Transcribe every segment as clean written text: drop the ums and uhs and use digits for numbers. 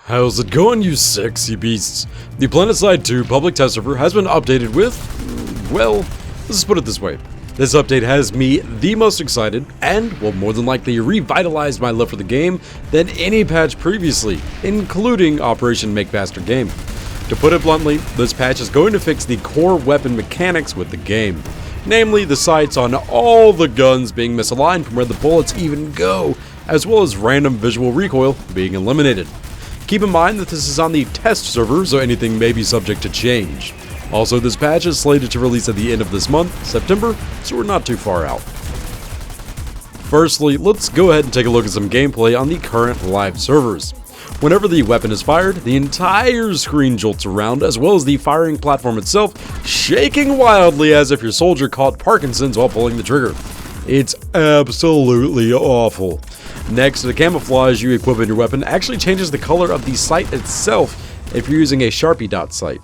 How's it going, you sexy beasts? The Planetside 2 public test server has been updated with, well, let's put it this way. This update has me the most excited and will more than likely revitalize my love for the game than any patch previously, including Operation Make Faster Game. To put it bluntly, this patch is going to fix the core weapon mechanics with the game. Namely, the sights on all the guns being misaligned from where the bullets even go, as well as random visual recoil being eliminated. Keep in mind that this is on the test server, so anything may be subject to change. Also, this patch is slated to release at the end of this month, September, so we're not too far out. Firstly, let's go ahead and take a look at some gameplay on the current live servers. Whenever the weapon is fired, the entire screen jolts around, as well as the firing platform itself, shaking wildly as if your soldier caught Parkinson's while pulling the trigger. It's absolutely awful. Next, the camouflage you equip in your weapon actually changes the color of the sight itself if you're using a Sharpie dot sight.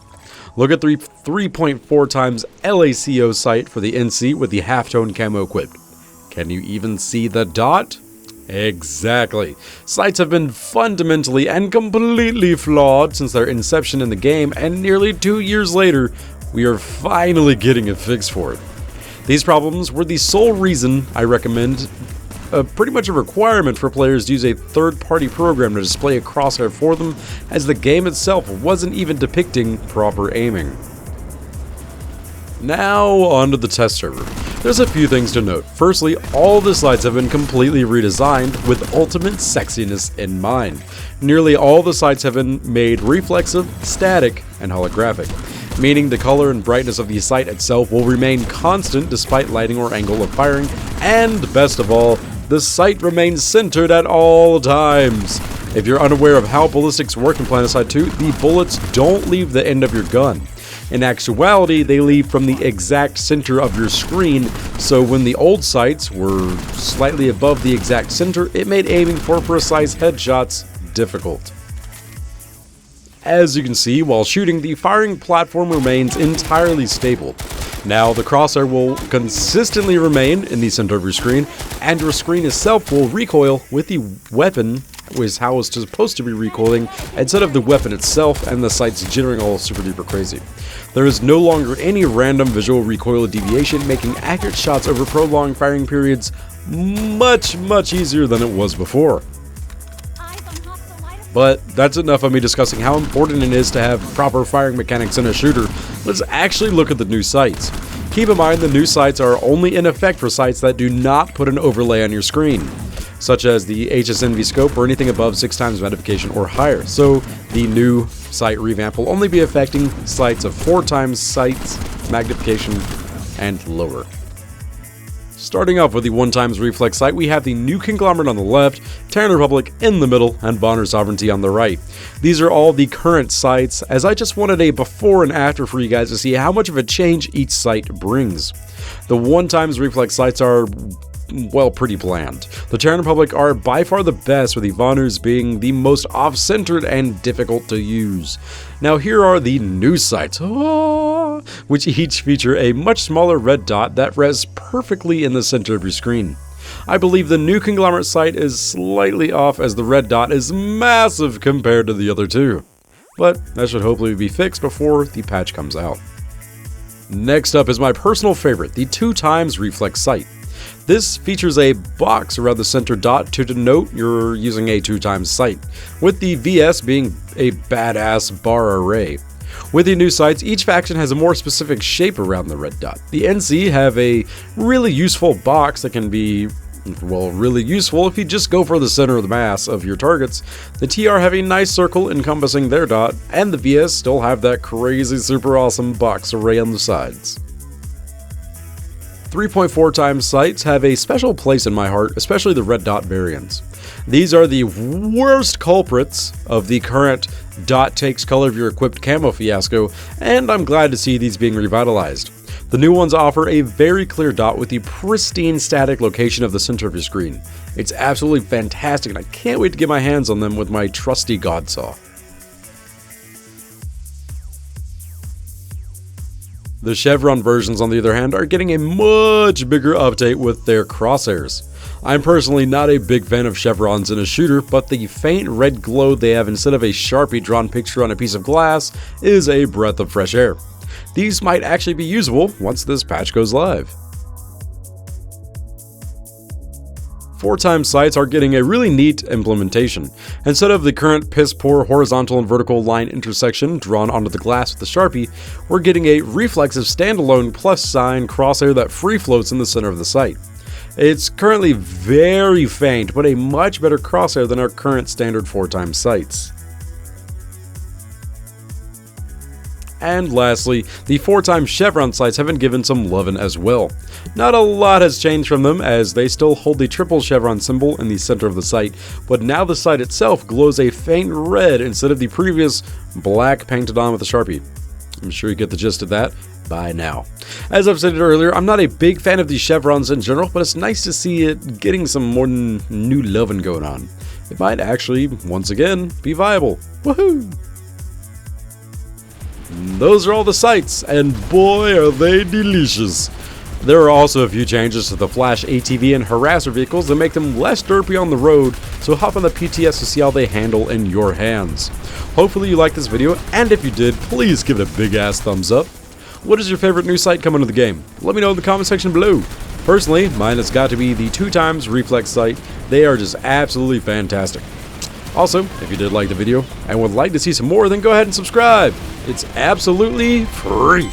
Look at 3.4 times LACO sight for the NC with the halftone camo equipped. Can you even see the dot? Exactly. Sights have been fundamentally and completely flawed since their inception in the game, and nearly 2 years later, we are finally getting a fix for it. These problems were the sole reason I recommend pretty much a requirement for players to use a third-party program to display a crosshair for them, as the game itself wasn't even depicting proper aiming. Now, onto the test server. There's a few things to note. Firstly, all the sights have been completely redesigned with ultimate sexiness in mind. Nearly all the sights have been made reflexive, static, and holographic, meaning the color and brightness of the sight itself will remain constant despite lighting or angle of firing, and best of all, the sight remains centered at all times. If you're unaware of how ballistics work in Planetside 2, the bullets don't leave the end of your gun. In actuality, they leave from the exact center of your screen, so when the old sights were slightly above the exact center, it made aiming for precise headshots difficult. As you can see, while shooting, the firing platform remains entirely stable. Now, the crosshair will consistently remain in the center of your screen, and your screen itself will recoil with the weapon, which is how it's supposed to be recoiling, instead of the weapon itself and the sights jittering all super duper crazy. There is no longer any random visual recoil deviation, making accurate shots over prolonged firing periods much easier than it was before. But that's enough of me discussing how important it is to have proper firing mechanics in a shooter. Let's actually look at the new sights. Keep in mind the new sights are only in effect for sights that do not put an overlay on your screen, such as the HSNV scope or anything above 6 times magnification or higher. So the new sight revamp will only be affecting sights of 4 times sights magnification and lower. Starting off with the 1 times reflex sight, we have the new conglomerate on the left, Terran Republic in the middle, and Bonner Sovereignty on the right. These are all the current sights, as I just wanted a before and after for you guys to see how much of a change each sight brings. The 1 times reflex sights are, well, pretty bland. The Terran Republic are by far the best, with the Vonners being the most off-centered and difficult to use. Now here are the new sights, which each feature a much smaller red dot that rests perfectly in the center of your screen. I believe the new conglomerate sight is slightly off, as the red dot is massive compared to the other two. But that should hopefully be fixed before the patch comes out. Next up is my personal favorite, the 2 times reflex sight. This features a box around the center dot to denote you're using a 2 times sight, with the VS being a badass bar array. With the new sights, each faction has a more specific shape around the red dot. The NC have a really useful box that can be, well, really useful if you just go for the center of the mass of your targets. The TR have a nice circle encompassing their dot, and the VS still have that crazy super awesome box array on the sides. 3.4 times sights have a special place in my heart, especially the red dot variants. These are the worst culprits of the current dot takes color of your equipped camo fiasco, and I'm glad to see these being revitalized. The new ones offer a very clear dot with the pristine static location of the center of your screen. It's absolutely fantastic, and I can't wait to get my hands on them with my trusty Godsaw. The Chevron versions, on the other hand, are getting a much bigger update with their crosshairs. I'm personally not a big fan of chevrons in a shooter, but the faint red glow they have instead of a Sharpie drawn picture on a piece of glass is a breath of fresh air. These might actually be usable once this patch goes live. 4x sights are getting a really neat implementation. Instead of the current piss-poor horizontal and vertical line intersection drawn onto the glass with the Sharpie, we're getting a reflexive standalone plus sign crosshair that free floats in the center of the sight. It's currently very faint, but a much better crosshair than our current standard 4x sights. And lastly, the 4x chevron sights have been given some lovin' as well. Not a lot has changed from them, as they still hold the triple chevron symbol in the center of the sight, but now the sight itself glows a faint red instead of the previous black painted on with a Sharpie. I'm sure you get the gist of that by now. As I've said earlier, I'm not a big fan of these chevrons in general, but it's nice to see it getting some more new lovin' going on. It might actually, once again, be viable. Woohoo! Those are all the sights, and boy are they delicious. There are also a few changes to the Flash ATV and Harasser vehicles that make them less derpy on the road, so hop on the PTS to see how they handle in your hands. Hopefully you liked this video, and if you did, please give it a big ass thumbs up. What is your favorite new sight coming to the game? Let me know in the comment section below. Personally, mine has got to be the 2x reflex sight. They are just absolutely fantastic. Also, if you did like the video and would like to see some more, then go ahead and subscribe. It's absolutely free.